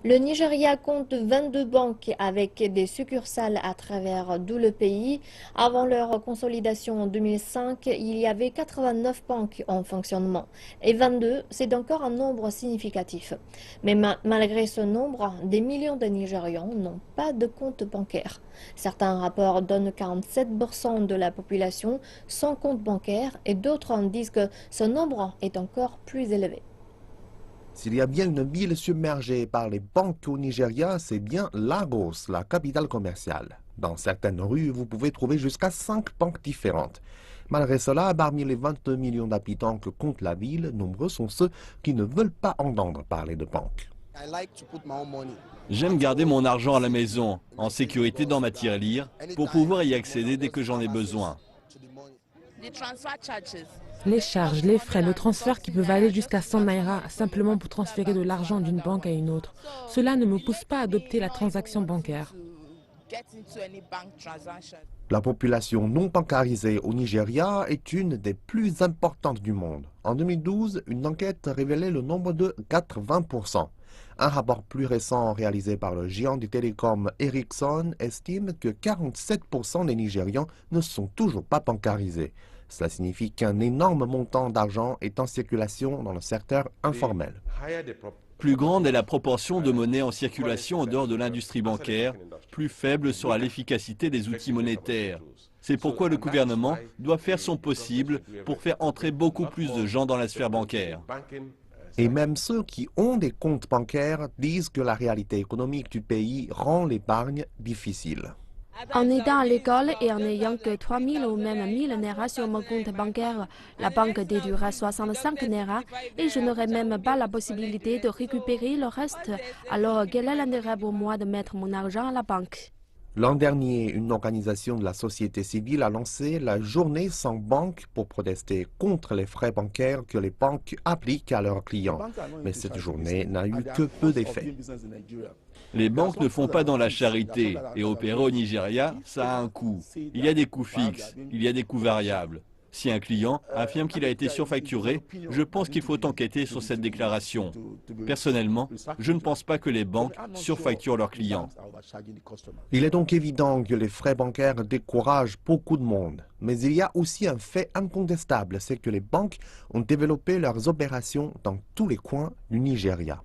Le Nigeria compte 22 banques avec des succursales à travers tout le pays. Avant leur consolidation en 2005, il y avait 89 banques en fonctionnement. Et 22, c'est encore un nombre significatif. Mais malgré ce nombre, des millions de Nigérians n'ont pas de compte bancaire. Certains rapports donnent 47% de la population sans compte bancaire et d'autres en disent que ce nombre est encore plus élevé. S'il y a bien une ville submergée par les banques au Nigeria, c'est bien Lagos, la capitale commerciale. Dans certaines rues, vous pouvez trouver jusqu'à 5 banques différentes. Malgré cela, parmi les 22 millions d'habitants que compte la ville, nombreux sont ceux qui ne veulent pas entendre parler de banques. J'aime garder mon argent à la maison, en sécurité dans ma tirelire, pour pouvoir y accéder dès que j'en ai besoin. Les charges, les frais, le transfert qui peuvent aller jusqu'à 100 naira simplement pour transférer de l'argent d'une banque à une autre. Cela ne me pousse pas à adopter la transaction bancaire. La population non bancarisée au Nigeria est une des plus importantes du monde. En 2012, une enquête révélait le nombre de 80%. Un rapport plus récent réalisé par le géant du télécom Ericsson estime que 47% des Nigérians ne sont toujours pas bancarisés. Cela signifie qu'un énorme montant d'argent est en circulation dans le secteur informel. Plus grande est la proportion de monnaie en circulation en dehors de l'industrie bancaire, plus faible sera l'efficacité des outils monétaires. C'est pourquoi le gouvernement doit faire son possible pour faire entrer beaucoup plus de gens dans la sphère bancaire. Et même ceux qui ont des comptes bancaires disent que la réalité économique du pays rend l'épargne difficile. En aidant à l'école et en n'ayant que 3 000 ou même 1 000 naira sur mon compte bancaire, la banque déduira 65 naira et je n'aurai même pas la possibilité de récupérer le reste. Alors quel est l'intérêt pour moi de mettre mon argent à la banque? L'an dernier, une organisation de la société civile a lancé la journée sans banque pour protester contre les frais bancaires que les banques appliquent à leurs clients. Mais cette journée n'a eu que peu d'effet. Les banques ne font pas dans la charité et opérer au Nigeria, ça a un coût. Il y a des coûts fixes, il y a des coûts variables. Si un client affirme qu'il a été surfacturé, je pense qu'il faut enquêter sur cette déclaration. Personnellement, je ne pense pas que les banques surfacturent leurs clients. Il est donc évident que les frais bancaires découragent beaucoup de monde. Mais il y a aussi un fait incontestable, c'est que les banques ont développé leurs opérations dans tous les coins du Nigeria.